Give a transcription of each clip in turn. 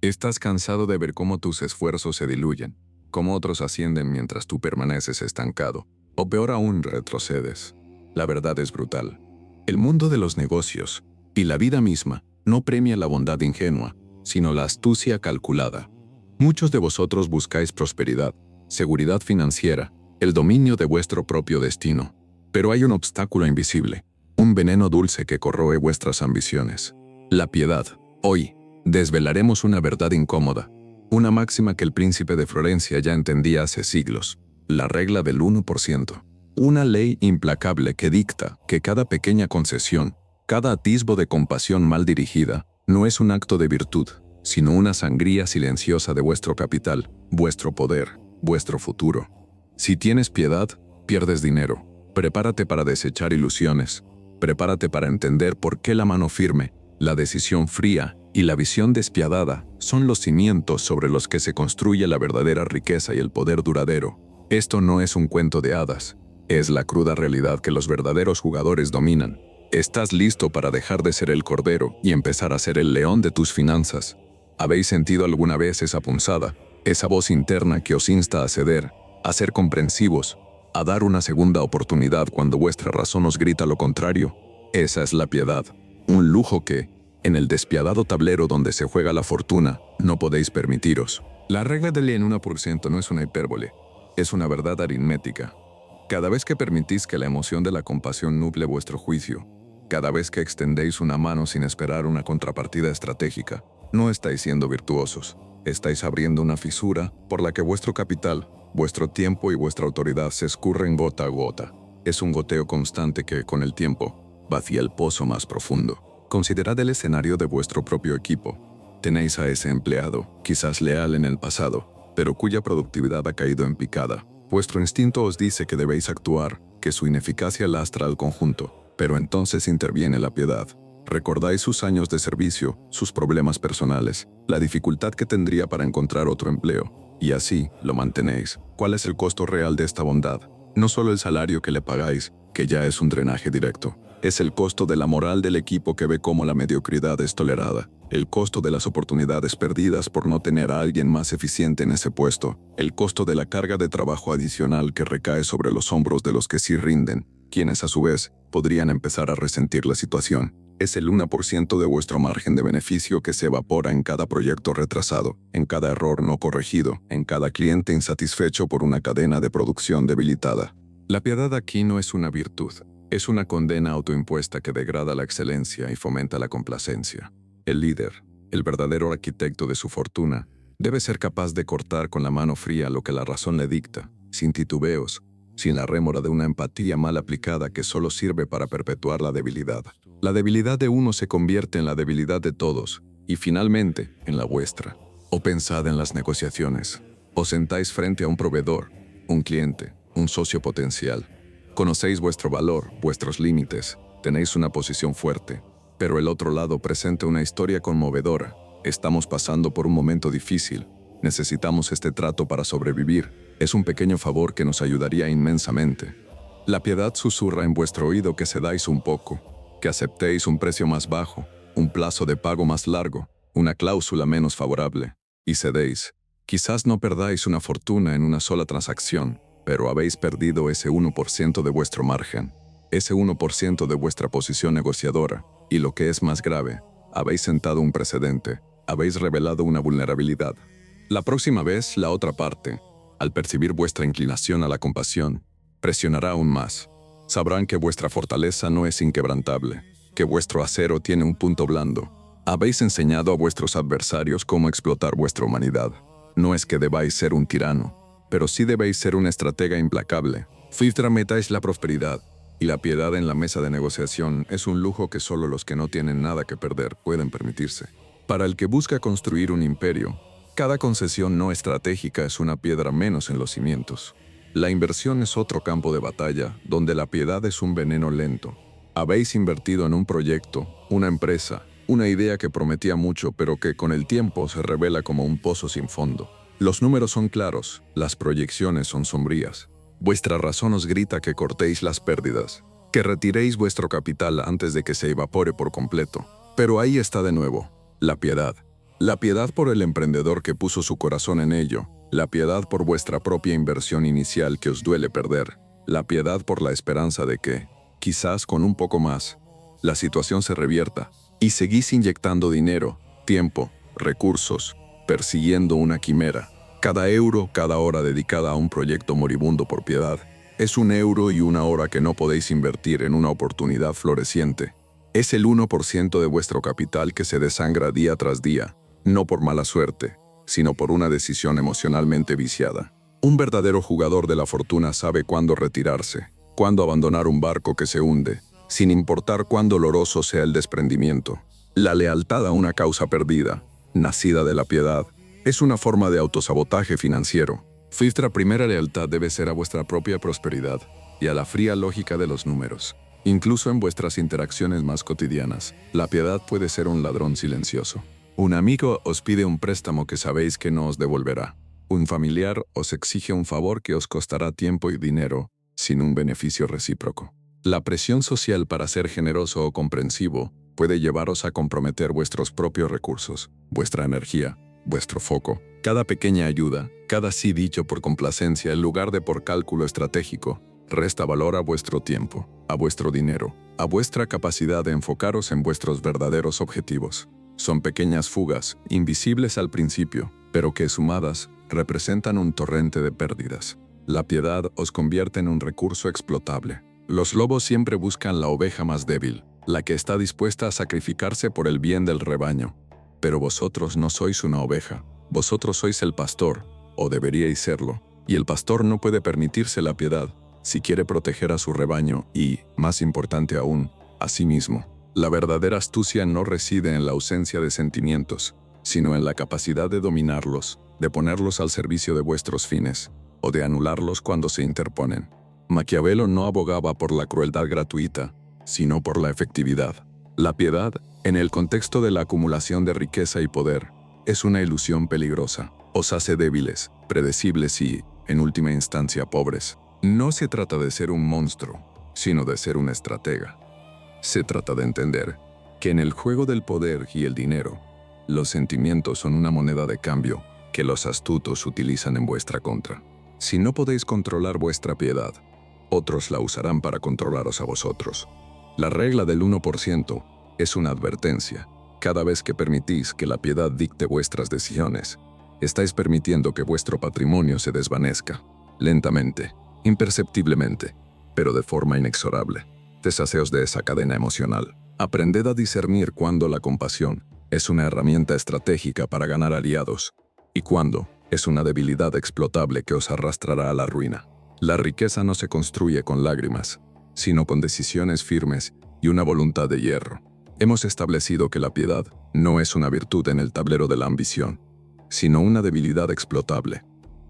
Estás cansado de ver cómo tus esfuerzos se diluyen, cómo otros ascienden mientras tú permaneces estancado, o peor aún, retrocedes. La verdad es brutal. El mundo de los negocios y la vida misma no premia la bondad ingenua, sino la astucia calculada. Muchos de vosotros buscáis prosperidad, seguridad financiera, el dominio de vuestro propio destino. Pero hay un obstáculo invisible, un veneno dulce que corroe vuestras ambiciones. La piedad. Hoy, desvelaremos una verdad incómoda, una máxima que el príncipe de Florencia ya entendía hace siglos, la regla del 1%. Una ley implacable que dicta que cada pequeña concesión, cada atisbo de compasión mal dirigida, no es un acto de virtud, sino una sangría silenciosa de vuestro capital, vuestro poder, vuestro futuro. Si tienes piedad, pierdes dinero. Prepárate para desechar ilusiones. Prepárate para entender por qué la mano firme, la decisión fría y la visión despiadada son los cimientos sobre los que se construye la verdadera riqueza y el poder duradero. Esto no es un cuento de hadas, es la cruda realidad que los verdaderos jugadores dominan. ¿Estás listo para dejar de ser el cordero y empezar a ser el león de tus finanzas? ¿Habéis sentido alguna vez esa punzada, esa voz interna que os insta a ceder, a ser comprensivos, a dar una segunda oportunidad cuando vuestra razón os grita lo contrario? Esa es la piedad, un lujo que, en el despiadado tablero donde se juega la fortuna, no podéis permitiros. La regla del 1% no es una hipérbole, es una verdad aritmética. Cada vez que permitís que la emoción de la compasión nuble vuestro juicio, cada vez que extendéis una mano sin esperar una contrapartida estratégica, no estáis siendo virtuosos, estáis abriendo una fisura por la que vuestro capital, vuestro tiempo y vuestra autoridad se escurren gota a gota. Es un goteo constante que, con el tiempo, vacía el pozo más profundo. Considerad el escenario de vuestro propio equipo. Tenéis a ese empleado, quizás leal en el pasado, pero cuya productividad ha caído en picada. Vuestro instinto os dice que debéis actuar, que su ineficacia lastra al conjunto, pero entonces interviene la piedad. Recordáis sus años de servicio, sus problemas personales, la dificultad que tendría para encontrar otro empleo, y así lo mantenéis. ¿Cuál es el costo real de esta bondad? No solo el salario que le pagáis, que ya es un drenaje directo. Es el costo de la moral del equipo que ve cómo la mediocridad es tolerada, el costo de las oportunidades perdidas por no tener a alguien más eficiente en ese puesto, el costo de la carga de trabajo adicional que recae sobre los hombros de los que sí rinden, quienes a su vez podrían empezar a resentir la situación. Es el 1% de vuestro margen de beneficio que se evapora en cada proyecto retrasado, en cada error no corregido, en cada cliente insatisfecho por una cadena de producción debilitada. La piedad aquí no es una virtud. Es una condena autoimpuesta que degrada la excelencia y fomenta la complacencia. El líder, el verdadero arquitecto de su fortuna, debe ser capaz de cortar con la mano fría lo que la razón le dicta, sin titubeos, sin la rémora de una empatía mal aplicada que solo sirve para perpetuar la debilidad. La debilidad de uno se convierte en la debilidad de todos, y finalmente, en la vuestra. O pensad en las negociaciones. Os sentáis frente a un proveedor, un cliente, un socio potencial. Conocéis vuestro valor, vuestros límites, tenéis una posición fuerte, pero el otro lado presenta una historia conmovedora. Estamos pasando por un momento difícil. Necesitamos este trato para sobrevivir. Es un pequeño favor que nos ayudaría inmensamente. La piedad susurra en vuestro oído que cedáis un poco, que aceptéis un precio más bajo, un plazo de pago más largo, una cláusula menos favorable, y cedéis. Quizás no perdáis una fortuna en una sola transacción, pero habéis perdido ese 1% de vuestro margen, ese 1% de vuestra posición negociadora, y lo que es más grave, habéis sentado un precedente, habéis revelado una vulnerabilidad. La próxima vez, la otra parte, al percibir vuestra inclinación a la compasión, presionará aún más. Sabrán que vuestra fortaleza no es inquebrantable, que vuestro acero tiene un punto blando. Habéis enseñado a vuestros adversarios cómo explotar vuestra humanidad. No es que debáis ser un tirano, pero sí debéis ser una estratega implacable. Metáis la prosperidad, y la piedad en la mesa de negociación es un lujo que solo los que no tienen nada que perder pueden permitirse. Para el que busca construir un imperio, cada concesión no estratégica es una piedra menos en los cimientos. La inversión es otro campo de batalla, donde la piedad es un veneno lento. Habéis invertido en un proyecto, una empresa, una idea que prometía mucho, pero que con el tiempo se revela como un pozo sin fondo. Los números son claros, las proyecciones son sombrías. Vuestra razón os grita que cortéis las pérdidas, que retiréis vuestro capital antes de que se evapore por completo. Pero ahí está de nuevo, la piedad. La piedad por el emprendedor que puso su corazón en ello, la piedad por vuestra propia inversión inicial que os duele perder, la piedad por la esperanza de que, quizás con un poco más, la situación se revierta y seguís inyectando dinero, tiempo, recursos, persiguiendo una quimera. Cada euro, cada hora dedicada a un proyecto moribundo por piedad, es un euro y una hora que no podéis invertir en una oportunidad floreciente. Es el 1% de vuestro capital que se desangra día tras día, no por mala suerte, sino por una decisión emocionalmente viciada. Un verdadero jugador de la fortuna sabe cuándo retirarse, cuándo abandonar un barco que se hunde, sin importar cuán doloroso sea el desprendimiento. La lealtad a una causa perdida, nacida de la piedad, es una forma de autosabotaje financiero. Vuestra primera lealtad debe ser a vuestra propia prosperidad y a la fría lógica de los números. Incluso en vuestras interacciones más cotidianas, la piedad puede ser un ladrón silencioso. Un amigo os pide un préstamo que sabéis que no os devolverá. Un familiar os exige un favor que os costará tiempo y dinero, sin un beneficio recíproco. La presión social para ser generoso o comprensivo puede llevaros a comprometer vuestros propios recursos, vuestra energía, vuestro foco. Cada pequeña ayuda, cada sí dicho por complacencia en lugar de por cálculo estratégico, resta valor a vuestro tiempo, a vuestro dinero, a vuestra capacidad de enfocaros en vuestros verdaderos objetivos. Son pequeñas fugas, invisibles al principio, pero que sumadas representan un torrente de pérdidas. La piedad os convierte en un recurso explotable. Los lobos siempre buscan la oveja más débil, la que está dispuesta a sacrificarse por el bien del rebaño. Pero vosotros no sois una oveja, vosotros sois el pastor, o deberíais serlo, y el pastor no puede permitirse la piedad si quiere proteger a su rebaño y, más importante aún, a sí mismo. La verdadera astucia no reside en la ausencia de sentimientos, sino en la capacidad de dominarlos, de ponerlos al servicio de vuestros fines, o de anularlos cuando se interponen. Maquiavelo no abogaba por la crueldad gratuita, sino por la efectividad. La piedad, en el contexto de la acumulación de riqueza y poder, es una ilusión peligrosa. Os hace débiles, predecibles y, en última instancia, pobres. No se trata de ser un monstruo, sino de ser un estratega. Se trata de entender que en el juego del poder y el dinero, los sentimientos son una moneda de cambio que los astutos utilizan en vuestra contra. Si no podéis controlar vuestra piedad, otros la usarán para controlaros a vosotros. La regla del 1% es una advertencia. Cada vez que permitís que la piedad dicte vuestras decisiones, estáis permitiendo que vuestro patrimonio se desvanezca, lentamente, imperceptiblemente, pero de forma inexorable. Deshaceos de esa cadena emocional. Aprended a discernir cuándo la compasión es una herramienta estratégica para ganar aliados y cuándo es una debilidad explotable que os arrastrará a la ruina. La riqueza no se construye con lágrimas, sino con decisiones firmes y una voluntad de hierro. Hemos establecido que la piedad no es una virtud en el tablero de la ambición, sino una debilidad explotable,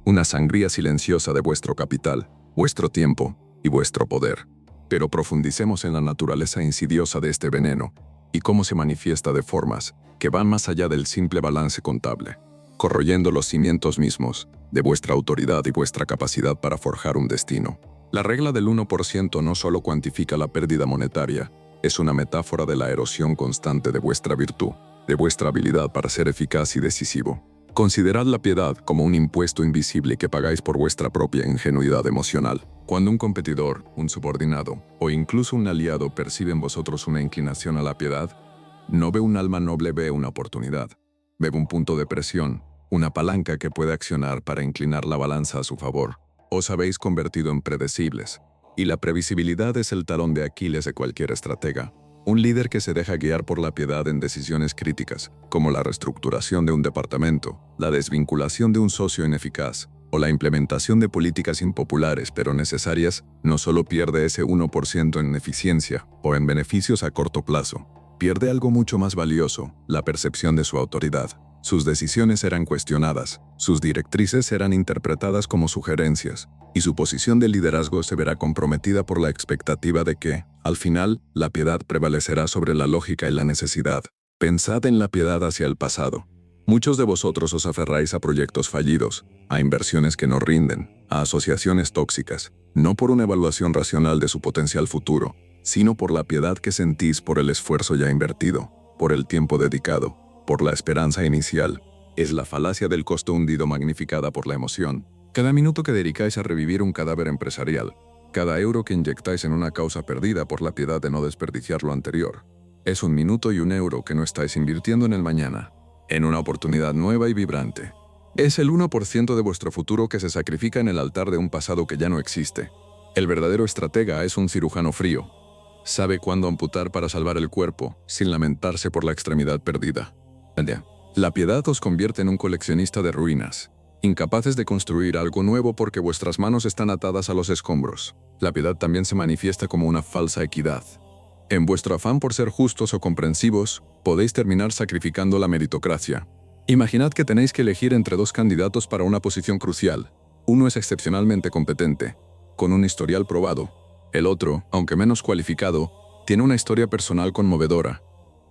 una sangría silenciosa de vuestro capital, vuestro tiempo y vuestro poder. Pero profundicemos en la naturaleza insidiosa de este veneno y cómo se manifiesta de formas que van más allá del simple balance contable, corroyendo los cimientos mismos de vuestra autoridad y vuestra capacidad para forjar un destino. La regla del 1% no solo cuantifica la pérdida monetaria, es una metáfora de la erosión constante de vuestra virtud, de vuestra habilidad para ser eficaz y decisivo. Considerad la piedad como un impuesto invisible que pagáis por vuestra propia ingenuidad emocional. Cuando un competidor, un subordinado o incluso un aliado percibe en vosotros una inclinación a la piedad, no ve un alma noble, ve una oportunidad. Ve un punto de presión, una palanca que puede accionar para inclinar la balanza a su favor. Os habéis convertido en predecibles, y la previsibilidad es el talón de Aquiles de cualquier estratega. Un líder que se deja guiar por la piedad en decisiones críticas, como la reestructuración de un departamento, la desvinculación de un socio ineficaz, o la implementación de políticas impopulares pero necesarias, no solo pierde ese 1% en eficiencia o en beneficios a corto plazo, pierde algo mucho más valioso, la percepción de su autoridad. Sus decisiones serán cuestionadas, sus directrices serán interpretadas como sugerencias, y su posición de liderazgo se verá comprometida por la expectativa de que, al final, la piedad prevalecerá sobre la lógica y la necesidad. Pensad en la piedad hacia el pasado. Muchos de vosotros os aferráis a proyectos fallidos, a inversiones que no rinden, a asociaciones tóxicas, no por una evaluación racional de su potencial futuro, sino por la piedad que sentís por el esfuerzo ya invertido, por el tiempo dedicado, por la esperanza inicial. Es la falacia del costo hundido magnificada por la emoción. Cada minuto que dedicáis a revivir un cadáver empresarial, cada euro que inyectáis en una causa perdida por la piedad de no desperdiciar lo anterior, es un minuto y un euro que no estáis invirtiendo en el mañana, en una oportunidad nueva y vibrante. Es el 1% de vuestro futuro que se sacrifica en el altar de un pasado que ya no existe. El verdadero estratega es un cirujano frío. Sabe cuándo amputar para salvar el cuerpo, sin lamentarse por la extremidad perdida. La piedad os convierte en un coleccionista de ruinas, incapaces de construir algo nuevo porque vuestras manos están atadas a los escombros. La piedad también se manifiesta como una falsa equidad. En vuestro afán por ser justos o comprensivos, podéis terminar sacrificando la meritocracia. Imaginad que tenéis que elegir entre dos candidatos para una posición crucial. Uno es excepcionalmente competente, con un historial probado. El otro, aunque menos cualificado, tiene una historia personal conmovedora,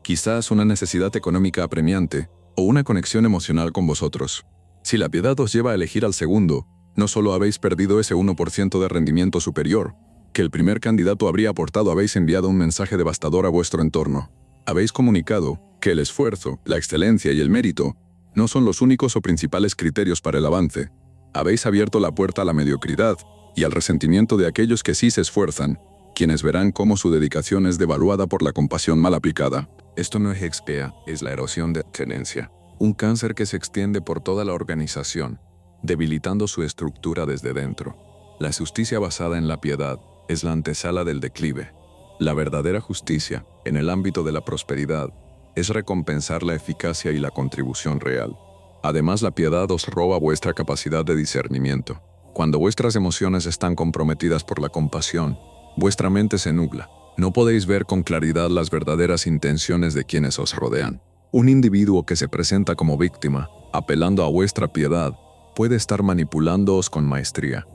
quizás una necesidad económica apremiante o una conexión emocional con vosotros. Si la piedad os lleva a elegir al segundo, no solo habéis perdido ese 1% de rendimiento superior que el primer candidato habría aportado, habéis enviado un mensaje devastador a vuestro entorno. Habéis comunicado que el esfuerzo, la excelencia y el mérito no son los únicos o principales criterios para el avance. Habéis abierto la puerta a la mediocridad y al resentimiento de aquellos que sí se esfuerzan, quienes verán cómo su dedicación es devaluada por la compasión mal aplicada. Esto no es expea, es la erosión de excelencia. Un cáncer que se extiende por toda la organización, debilitando su estructura desde dentro. La justicia basada en la piedad es la antesala del declive. La verdadera justicia, en el ámbito de la prosperidad, es recompensar la eficacia y la contribución real. Además, la piedad os roba vuestra capacidad de discernimiento. Cuando vuestras emociones están comprometidas por la compasión, vuestra mente se nubla. No podéis ver con claridad las verdaderas intenciones de quienes os rodean. Un individuo que se presenta como víctima, apelando a vuestra piedad, puede estar manipulándoos con maestría.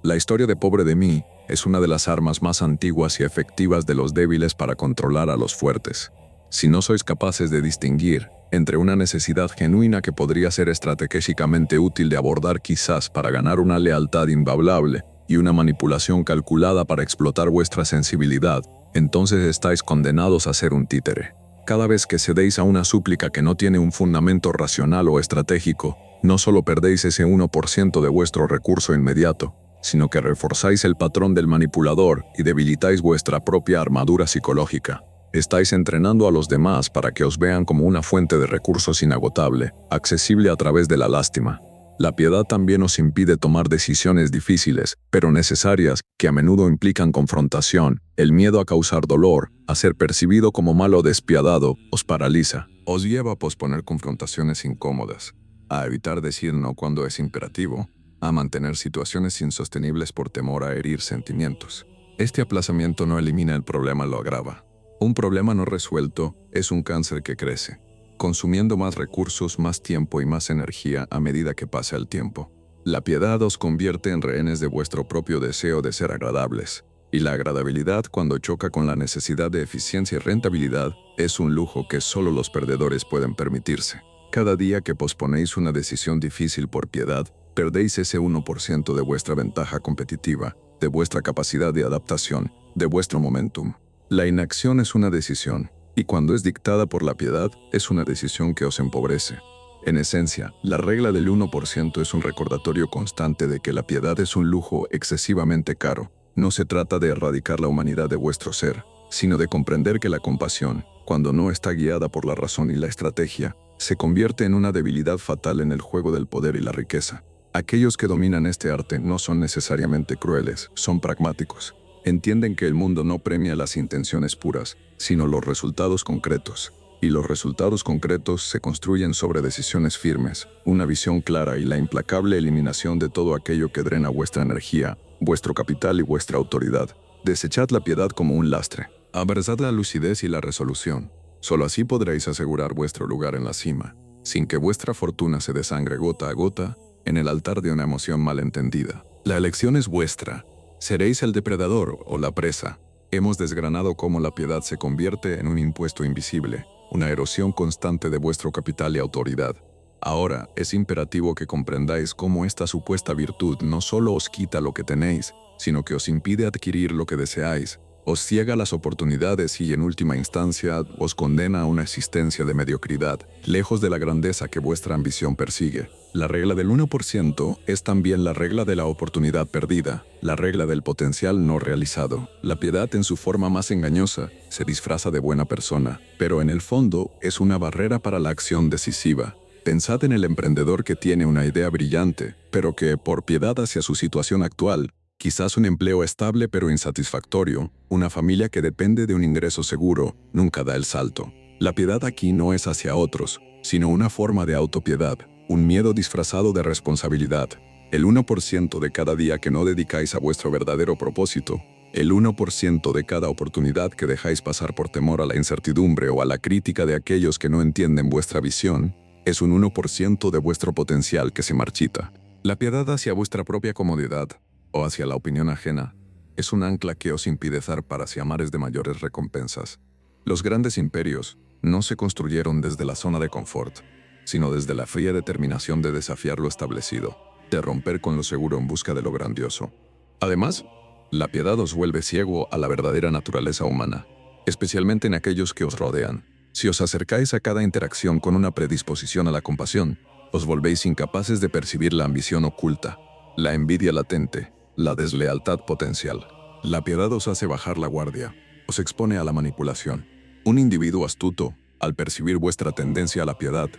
La historia de pobre de mí es una de las armas más antiguas y efectivas de los débiles para controlar a los fuertes. Si no sois capaces de distinguir entre una necesidad genuina que podría ser estratégicamente útil de abordar quizás para ganar una lealtad invaluable y una manipulación calculada para explotar vuestra sensibilidad, entonces estáis condenados a ser un títere. Cada vez que cedéis a una súplica que no tiene un fundamento racional o estratégico, no solo perdéis ese 1% de vuestro recurso inmediato, sino que reforzáis el patrón del manipulador y debilitáis vuestra propia armadura psicológica. Estáis entrenando a los demás para que os vean como una fuente de recursos inagotable, accesible a través de la lástima. La piedad también os impide tomar decisiones difíciles, pero necesarias, que a menudo implican confrontación. El miedo a causar dolor, a ser percibido como malo o despiadado, os paraliza. Os lleva a posponer confrontaciones incómodas, a evitar decir no cuando es imperativo, a mantener situaciones insostenibles por temor a herir sentimientos. Este aplazamiento no elimina el problema, lo agrava. Un problema no resuelto es un cáncer que crece, consumiendo más recursos, más tiempo y más energía a medida que pasa el tiempo. La piedad os convierte en rehenes de vuestro propio deseo de ser agradables, y la agradabilidad, cuando choca con la necesidad de eficiencia y rentabilidad, es un lujo que solo los perdedores pueden permitirse. Cada día que posponéis una decisión difícil por piedad, perdéis ese 1% de vuestra ventaja competitiva, de vuestra capacidad de adaptación, de vuestro momentum. La inacción es una decisión, y cuando es dictada por la piedad, es una decisión que os empobrece. En esencia, la regla del 1% es un recordatorio constante de que la piedad es un lujo excesivamente caro. No se trata de erradicar la humanidad de vuestro ser, sino de comprender que la compasión, cuando no está guiada por la razón y la estrategia, se convierte en una debilidad fatal en el juego del poder y la riqueza. Aquellos que dominan este arte no son necesariamente crueles, son pragmáticos. Entienden que el mundo no premia las intenciones puras, sino los resultados concretos. Y los resultados concretos se construyen sobre decisiones firmes, una visión clara y la implacable eliminación de todo aquello que drena vuestra energía, vuestro capital y vuestra autoridad. Desechad la piedad como un lastre. Abrazad la lucidez y la resolución. Solo así podréis asegurar vuestro lugar en la cima, sin que vuestra fortuna se desangre gota a gota en el altar de una emoción malentendida. La elección es vuestra. ¿Seréis el depredador o la presa? Hemos desgranado cómo la piedad se convierte en un impuesto invisible, una erosión constante de vuestro capital y autoridad. Ahora es imperativo que comprendáis cómo esta supuesta virtud no solo os quita lo que tenéis, sino que os impide adquirir lo que deseáis. os ciega las oportunidades y en última instancia os condena a una existencia de mediocridad, lejos de la grandeza que vuestra ambición persigue. La regla del 1% es también la regla de la oportunidad perdida, la regla del potencial no realizado. La piedad en su forma más engañosa se disfraza de buena persona, pero en el fondo es una barrera para la acción decisiva. Pensad en el emprendedor que tiene una idea brillante, pero que, por piedad hacia su situación actual, quizás un empleo estable pero insatisfactorio, una familia que depende de un ingreso seguro, nunca da el salto. La piedad aquí no es hacia otros, sino una forma de autopiedad, un miedo disfrazado de responsabilidad. El 1% de cada día que no dedicáis a vuestro verdadero propósito, el 1% de cada oportunidad que dejáis pasar por temor a la incertidumbre o a la crítica de aquellos que no entienden vuestra visión, es un 1% de vuestro potencial que se marchita. La piedad hacia vuestra propia comodidad, o hacia la opinión ajena, es un ancla que os impide zarpar hacia mares de mayores recompensas. Los grandes imperios no se construyeron desde la zona de confort, sino desde la fría determinación de desafiar lo establecido, de romper con lo seguro en busca de lo grandioso. Además, la piedad os vuelve ciego a la verdadera naturaleza humana, especialmente en aquellos que os rodean. Si os acercáis a cada interacción con una predisposición a la compasión, os volvéis incapaces de percibir la ambición oculta, la envidia latente, la deslealtad potencial. La piedad os hace bajar la guardia, os expone a la manipulación. Un individuo astuto, al percibir vuestra tendencia a la piedad,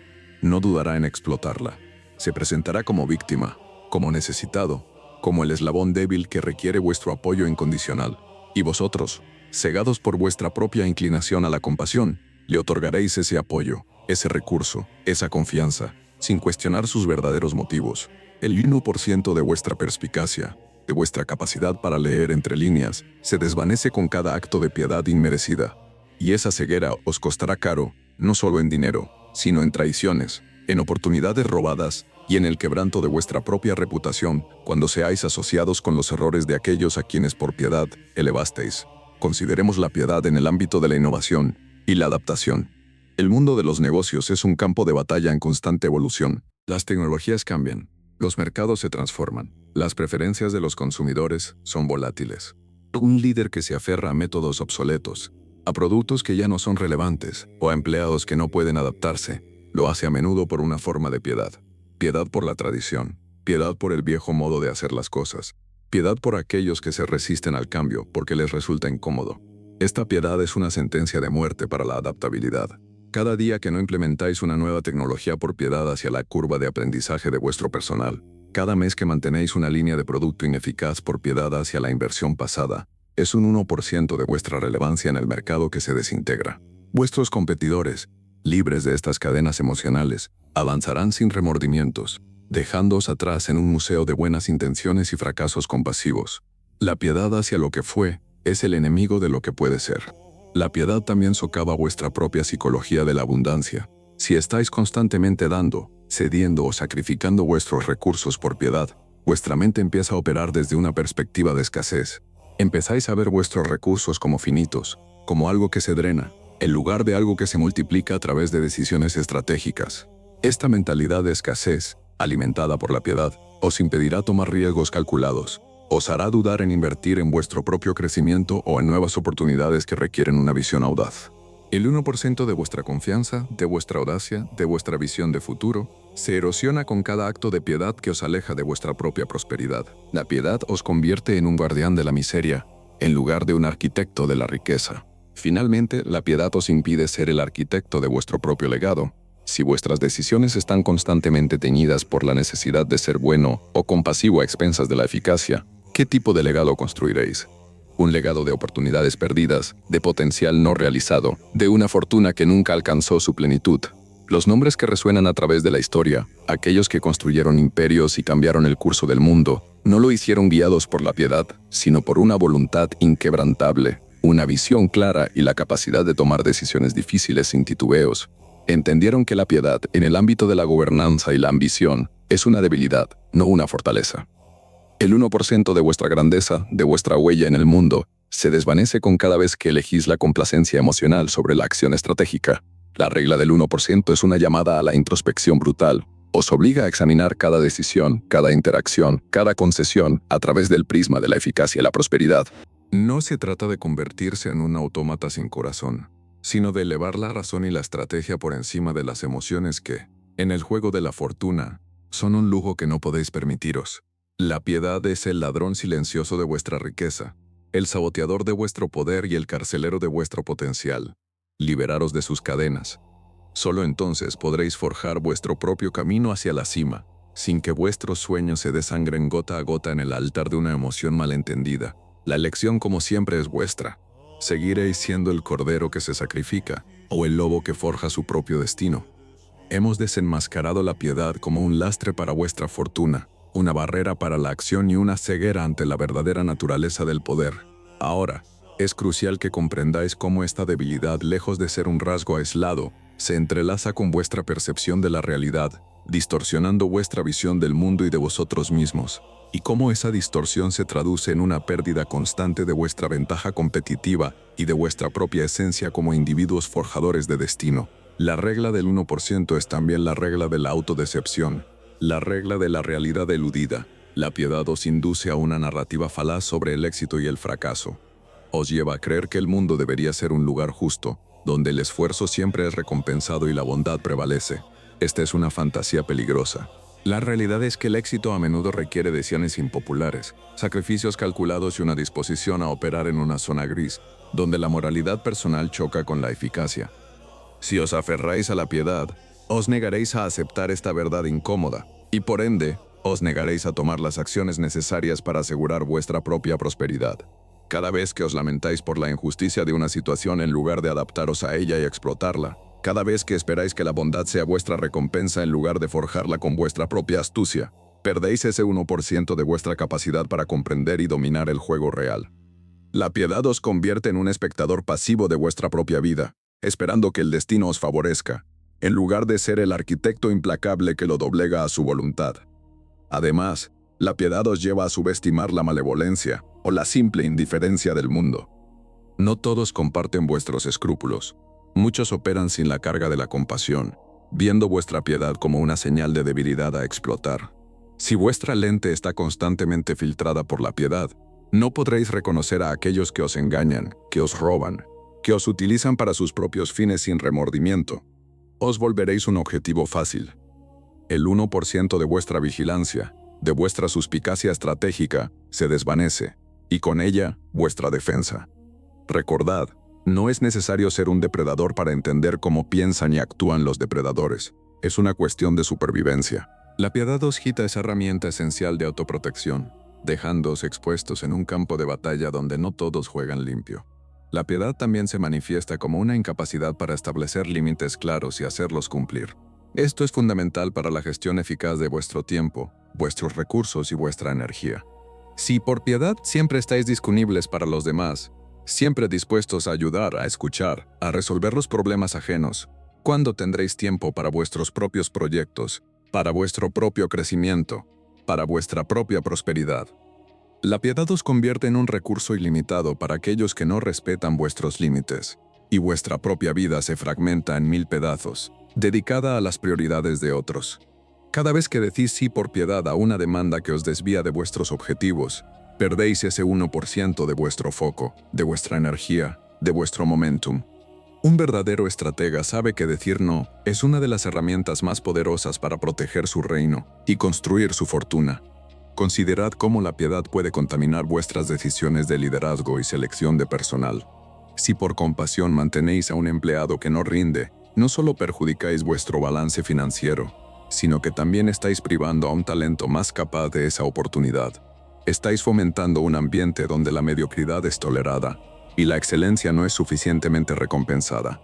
no dudará en explotarla. Se presentará como víctima, como necesitado, como el eslabón débil que requiere vuestro apoyo incondicional. Y vosotros, cegados por vuestra propia inclinación a la compasión, le otorgaréis ese apoyo, ese recurso, esa confianza, sin cuestionar sus verdaderos motivos. El 1% de vuestra perspicacia, de vuestra capacidad para leer entre líneas, se desvanece con cada acto de piedad inmerecida. Y esa ceguera os costará caro, no solo en dinero, sino en traiciones, en oportunidades robadas y en el quebranto de vuestra propia reputación cuando seáis asociados con los errores de aquellos a quienes por piedad elevasteis. Consideremos la piedad en el ámbito de la innovación y la adaptación. El mundo de los negocios es un campo de batalla en constante evolución. Las tecnologías cambian, los mercados se transforman, las preferencias de los consumidores son volátiles. Un líder que se aferra a métodos obsoletos, a productos que ya no son relevantes o a empleados que no pueden adaptarse, lo hace a menudo por una forma de piedad. Piedad por la tradición, piedad por el viejo modo de hacer las cosas, piedad por aquellos que se resisten al cambio porque les resulta incómodo. Esta piedad es una sentencia de muerte para la adaptabilidad. Cada día que no implementáis una nueva tecnología por piedad hacia la curva de aprendizaje de vuestro personal, cada mes que mantenéis una línea de producto ineficaz por piedad hacia la inversión pasada, es un 1% de vuestra relevancia en el mercado que se desintegra. Vuestros competidores, libres de estas cadenas emocionales, avanzarán sin remordimientos, dejándoos atrás en un museo de buenas intenciones y fracasos compasivos. La piedad hacia lo que fue es el enemigo de lo que puede ser. La piedad también socava vuestra propia psicología de la abundancia. Si estáis constantemente dando, cediendo o sacrificando vuestros recursos por piedad, vuestra mente empieza a operar desde una perspectiva de escasez. Empezáis a ver vuestros recursos como finitos, como algo que se drena, en lugar de algo que se multiplica a través de decisiones estratégicas. Esta mentalidad de escasez, alimentada por la piedad, os impedirá tomar riesgos calculados. Os hará dudar en invertir en vuestro propio crecimiento o en nuevas oportunidades que requieren una visión audaz. El 1% de vuestra confianza, de vuestra audacia, de vuestra visión de futuro, se erosiona con cada acto de piedad que os aleja de vuestra propia prosperidad. La piedad os convierte en un guardián de la miseria, en lugar de un arquitecto de la riqueza. Finalmente, la piedad os impide ser el arquitecto de vuestro propio legado. Si vuestras decisiones están constantemente teñidas por la necesidad de ser bueno o compasivo a expensas de la eficacia, ¿qué tipo de legado construiréis? Un legado de oportunidades perdidas, de potencial no realizado, de una fortuna que nunca alcanzó su plenitud. Los nombres que resuenan a través de la historia, aquellos que construyeron imperios y cambiaron el curso del mundo, no lo hicieron guiados por la piedad, sino por una voluntad inquebrantable, una visión clara y la capacidad de tomar decisiones difíciles sin titubeos. Entendieron que la piedad, en el ámbito de la gobernanza y la ambición, es una debilidad, no una fortaleza. El 1% de vuestra grandeza, de vuestra huella en el mundo, se desvanece con cada vez que elegís la complacencia emocional sobre la acción estratégica. La regla del 1% es una llamada a la introspección brutal. Os obliga a examinar cada decisión, cada interacción, cada concesión a través del prisma de la eficacia y la prosperidad. No se trata de convertirse en un autómata sin corazón, sino de elevar la razón y la estrategia por encima de las emociones que, en el juego de la fortuna, son un lujo que no podéis permitiros. La piedad es el ladrón silencioso de vuestra riqueza, el saboteador de vuestro poder y el carcelero de vuestro potencial. Liberaros de sus cadenas. Solo entonces podréis forjar vuestro propio camino hacia la cima, sin que vuestros sueños se desangren gota a gota en el altar de una emoción malentendida. La elección, como siempre, es vuestra. Seguiréis siendo el cordero que se sacrifica o el lobo que forja su propio destino. Hemos desenmascarado la piedad como un lastre para vuestra fortuna, una barrera para la acción y una ceguera ante la verdadera naturaleza del poder. Ahora, es crucial que comprendáis cómo esta debilidad, lejos de ser un rasgo aislado, se entrelaza con vuestra percepción de la realidad, distorsionando vuestra visión del mundo y de vosotros mismos, y cómo esa distorsión se traduce en una pérdida constante de vuestra ventaja competitiva y de vuestra propia esencia como individuos forjadores de destino. La regla del 1% es también la regla de la autodecepción, la regla de la realidad eludida. La piedad os induce a una narrativa falaz sobre el éxito y el fracaso. Os lleva a creer que el mundo debería ser un lugar justo, donde el esfuerzo siempre es recompensado y la bondad prevalece. Esta es una fantasía peligrosa. La realidad es que el éxito a menudo requiere decisiones impopulares, sacrificios calculados y una disposición a operar en una zona gris, donde la moralidad personal choca con la eficacia. Si os aferráis a la piedad, os negaréis a aceptar esta verdad incómoda, y por ende, os negaréis a tomar las acciones necesarias para asegurar vuestra propia prosperidad. Cada vez que os lamentáis por la injusticia de una situación en lugar de adaptaros a ella y explotarla, cada vez que esperáis que la bondad sea vuestra recompensa en lugar de forjarla con vuestra propia astucia, perdéis ese 1% de vuestra capacidad para comprender y dominar el juego real. La piedad os convierte en un espectador pasivo de vuestra propia vida, esperando que el destino os favorezca, en lugar de ser el arquitecto implacable que lo doblega a su voluntad. Además, la piedad os lleva a subestimar la malevolencia o la simple indiferencia del mundo. No todos comparten vuestros escrúpulos. Muchos operan sin la carga de la compasión, viendo vuestra piedad como una señal de debilidad a explotar. Si vuestra lente está constantemente filtrada por la piedad, no podréis reconocer a aquellos que os engañan, que os roban, que os utilizan para sus propios fines sin remordimiento. Os volveréis un objetivo fácil. El 1% de vuestra vigilancia, de vuestra suspicacia estratégica, se desvanece, y con ella, vuestra defensa. Recordad, no es necesario ser un depredador para entender cómo piensan y actúan los depredadores. Es una cuestión de supervivencia. La piedad os quita esa herramienta esencial de autoprotección, dejándoos expuestos en un campo de batalla donde no todos juegan limpio. La piedad también se manifiesta como una incapacidad para establecer límites claros y hacerlos cumplir. Esto es fundamental para la gestión eficaz de vuestro tiempo, vuestros recursos y vuestra energía. Si por piedad siempre estáis disponibles para los demás, siempre dispuestos a ayudar, a escuchar, a resolver los problemas ajenos, ¿cuándo tendréis tiempo para vuestros propios proyectos, para vuestro propio crecimiento, para vuestra propia prosperidad? La piedad os convierte en un recurso ilimitado para aquellos que no respetan vuestros límites, y vuestra propia vida se fragmenta en 1000 pedazos, dedicada a las prioridades de otros. Cada vez que decís sí por piedad a una demanda que os desvía de vuestros objetivos, perdéis ese 1% de vuestro foco, de vuestra energía, de vuestro momentum. Un verdadero estratega sabe que decir no es una de las herramientas más poderosas para proteger su reino y construir su fortuna. Considerad cómo la piedad puede contaminar vuestras decisiones de liderazgo y selección de personal. Si por compasión mantenéis a un empleado que no rinde, no solo perjudicáis vuestro balance financiero, sino que también estáis privando a un talento más capaz de esa oportunidad. Estáis fomentando un ambiente donde la mediocridad es tolerada y la excelencia no es suficientemente recompensada.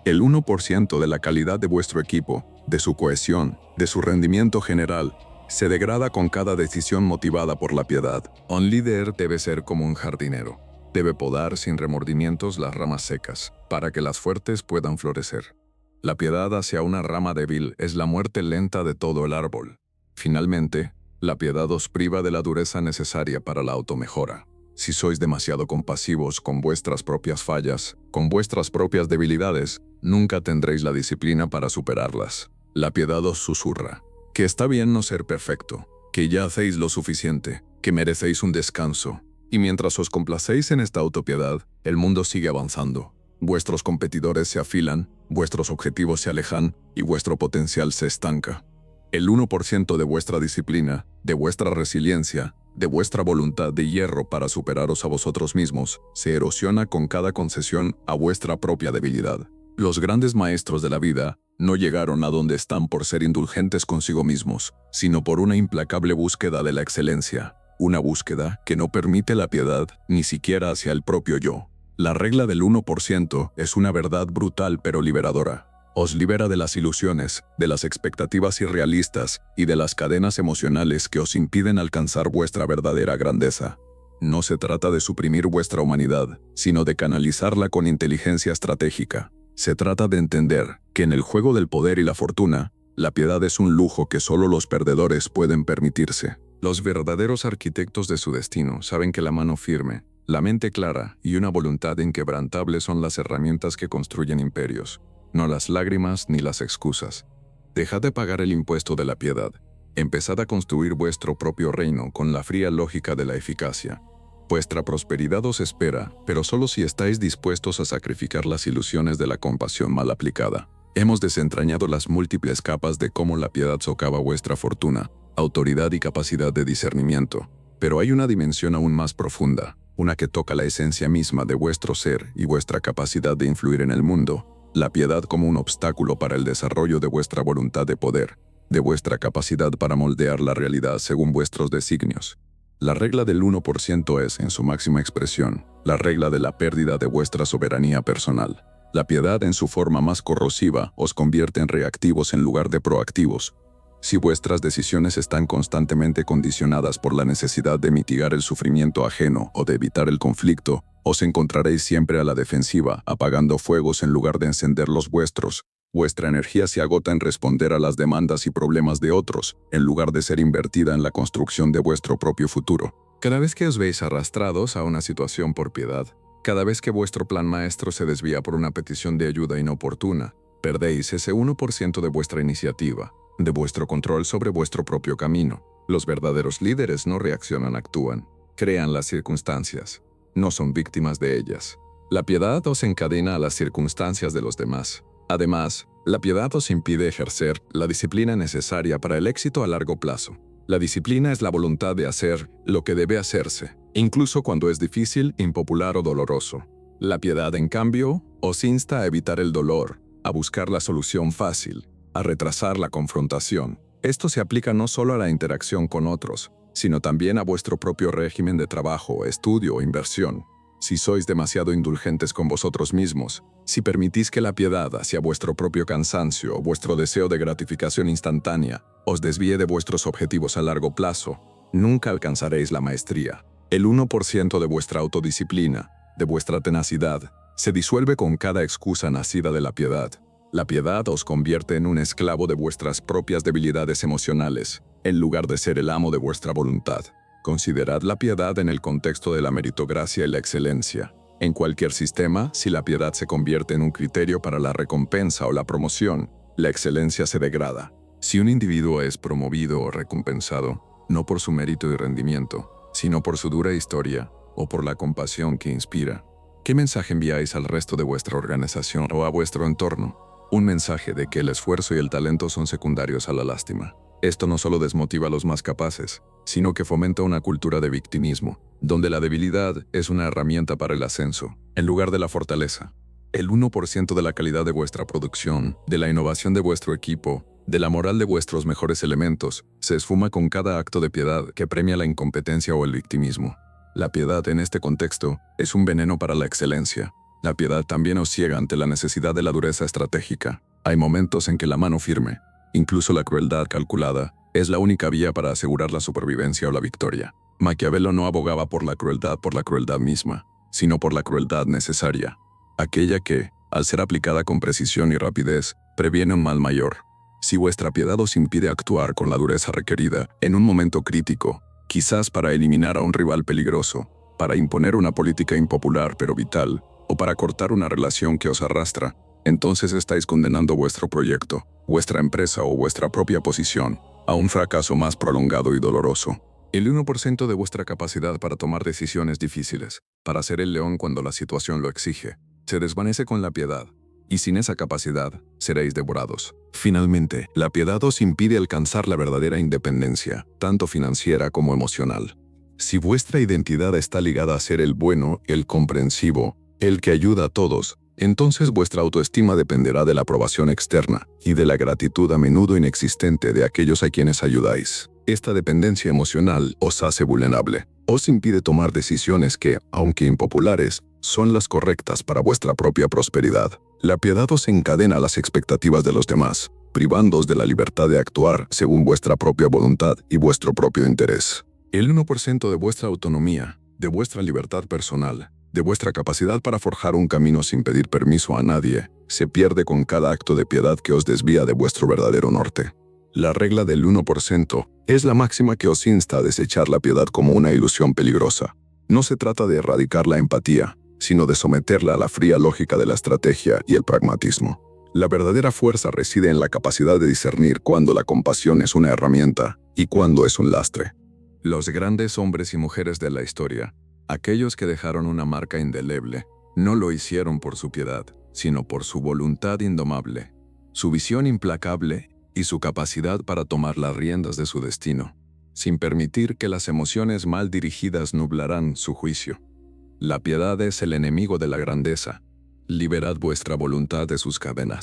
El 1% de la calidad de vuestro equipo, de su cohesión, de su rendimiento general, se degrada con cada decisión motivada por la piedad. Un líder debe ser como un jardinero. Debe podar sin remordimientos las ramas secas, para que las fuertes puedan florecer. La piedad hacia una rama débil es la muerte lenta de todo el árbol. Finalmente, la piedad os priva de la dureza necesaria para la automejora. Si sois demasiado compasivos con vuestras propias fallas, con vuestras propias debilidades, nunca tendréis la disciplina para superarlas. La piedad os susurra que está bien no ser perfecto, que ya hacéis lo suficiente, que merecéis un descanso, Y mientras os complacéis en esta autopiedad, el mundo sigue avanzando. Vuestros competidores se afilan, vuestros objetivos se alejan y vuestro potencial se estanca. El 1% de vuestra disciplina, de vuestra resiliencia, de vuestra voluntad de hierro para superaros a vosotros mismos, se erosiona con cada concesión a vuestra propia debilidad. Los grandes maestros de la vida no llegaron a donde están por ser indulgentes consigo mismos, sino por una implacable búsqueda de la excelencia, una búsqueda que no permite la piedad ni siquiera hacia el propio yo. La regla del 1% es una verdad brutal pero liberadora. Os libera de las ilusiones, de las expectativas irrealistas y de las cadenas emocionales que os impiden alcanzar vuestra verdadera grandeza. No se trata de suprimir vuestra humanidad, sino de canalizarla con inteligencia estratégica. Se trata de entender que en el juego del poder y la fortuna, la piedad es un lujo que solo los perdedores pueden permitirse. Los verdaderos arquitectos de su destino saben que la mano firme, la mente clara y una voluntad inquebrantable son las herramientas que construyen imperios, no las lágrimas ni las excusas. Dejad de pagar el impuesto de la piedad. Empezad a construir vuestro propio reino con la fría lógica de la eficacia. Vuestra prosperidad os espera, pero solo si estáis dispuestos a sacrificar las ilusiones de la compasión mal aplicada. Hemos desentrañado las múltiples capas de cómo la piedad socava vuestra fortuna, autoridad y capacidad de discernimiento. Pero hay una dimensión aún más profunda, una que toca la esencia misma de vuestro ser y vuestra capacidad de influir en el mundo. La piedad como un obstáculo para el desarrollo de vuestra voluntad de poder, de vuestra capacidad para moldear la realidad según vuestros designios. La regla del 1% es, en su máxima expresión, la regla de la pérdida de vuestra soberanía personal. La piedad en su forma más corrosiva os convierte en reactivos en lugar de proactivos. Si vuestras decisiones están constantemente condicionadas por la necesidad de mitigar el sufrimiento ajeno o de evitar el conflicto, os encontraréis siempre a la defensiva, apagando fuegos en lugar de encender los vuestros. Vuestra energía se agota en responder a las demandas y problemas de otros, en lugar de ser invertida en la construcción de vuestro propio futuro. Cada vez que os veis arrastrados a una situación por piedad, cada vez que vuestro plan maestro se desvía por una petición de ayuda inoportuna, perdéis ese 1% de vuestra iniciativa, de vuestro control sobre vuestro propio camino. Los verdaderos líderes no reaccionan, actúan, crean las circunstancias, no son víctimas de ellas. La piedad os encadena a las circunstancias de los demás. Además, la piedad os impide ejercer la disciplina necesaria para el éxito a largo plazo. La disciplina es la voluntad de hacer lo que debe hacerse, incluso cuando es difícil, impopular o doloroso. La piedad, en cambio, os insta a evitar el dolor, a buscar la solución fácil, a retrasar la confrontación. Esto se aplica no solo a la interacción con otros, sino también a vuestro propio régimen de trabajo, estudio o inversión. Si sois demasiado indulgentes con vosotros mismos, si permitís que la piedad hacia vuestro propio cansancio o vuestro deseo de gratificación instantánea os desvíe de vuestros objetivos a largo plazo, nunca alcanzaréis la maestría. El 1% de vuestra autodisciplina, de vuestra tenacidad, se disuelve con cada excusa nacida de la piedad. La piedad os convierte en un esclavo de vuestras propias debilidades emocionales, en lugar de ser el amo de vuestra voluntad. Considerad la piedad en el contexto de la meritocracia y la excelencia. En cualquier sistema, si la piedad se convierte en un criterio para la recompensa o la promoción, la excelencia se degrada. Si un individuo es promovido o recompensado, no por su mérito y rendimiento, sino por su dura historia o por la compasión que inspira, ¿qué mensaje enviáis al resto de vuestra organización o a vuestro entorno? Un mensaje de que el esfuerzo y el talento son secundarios a la lástima. Esto no solo desmotiva a los más capaces, sino que fomenta una cultura de victimismo, donde la debilidad es una herramienta para el ascenso, en lugar de la fortaleza. El 1% de la calidad de vuestra producción, de la innovación de vuestro equipo, de la moral de vuestros mejores elementos, se esfuma con cada acto de piedad que premia la incompetencia o el victimismo. La piedad en este contexto es un veneno para la excelencia. La piedad también os ciega ante la necesidad de la dureza estratégica. Hay momentos en que la mano firme, incluso la crueldad calculada, es la única vía para asegurar la supervivencia o la victoria. Maquiavelo no abogaba por la crueldad misma, sino por la crueldad necesaria, aquella que, al ser aplicada con precisión y rapidez, previene un mal mayor. Si vuestra piedad os impide actuar con la dureza requerida en un momento crítico, quizás para eliminar a un rival peligroso, para imponer una política impopular pero vital, o para cortar una relación que os arrastra, entonces estáis condenando vuestro proyecto, vuestra empresa o vuestra propia posición a un fracaso más prolongado y doloroso. El 1% de vuestra capacidad para tomar decisiones difíciles, para ser el león cuando la situación lo exige, se desvanece con la piedad, y sin esa capacidad seréis devorados. Finalmente, la piedad os impide alcanzar la verdadera independencia, tanto financiera como emocional. Si vuestra identidad está ligada a ser el bueno, el comprensivo, el que ayuda a todos, entonces vuestra autoestima dependerá de la aprobación externa y de la gratitud a menudo inexistente de aquellos a quienes ayudáis. Esta dependencia emocional os hace vulnerable, os impide tomar decisiones que, aunque impopulares, son las correctas para vuestra propia prosperidad. La piedad os encadena a las expectativas de los demás, privándoos de la libertad de actuar según vuestra propia voluntad y vuestro propio interés. El 1% de vuestra autonomía, de vuestra libertad personal, de vuestra capacidad para forjar un camino sin pedir permiso a nadie, se pierde con cada acto de piedad que os desvía de vuestro verdadero norte. La regla del 1% es la máxima que os insta a desechar la piedad como una ilusión peligrosa. No se trata de erradicar la empatía, sino de someterla a la fría lógica de la estrategia y el pragmatismo. La verdadera fuerza reside en la capacidad de discernir cuándo la compasión es una herramienta y cuándo es un lastre. Los grandes hombres y mujeres de la historia, aquellos que dejaron una marca indeleble, no lo hicieron por su piedad, sino por su voluntad indomable, su visión implacable y su capacidad para tomar las riendas de su destino, sin permitir que las emociones mal dirigidas nublaran su juicio. La piedad es el enemigo de la grandeza. Liberad vuestra voluntad de sus cadenas.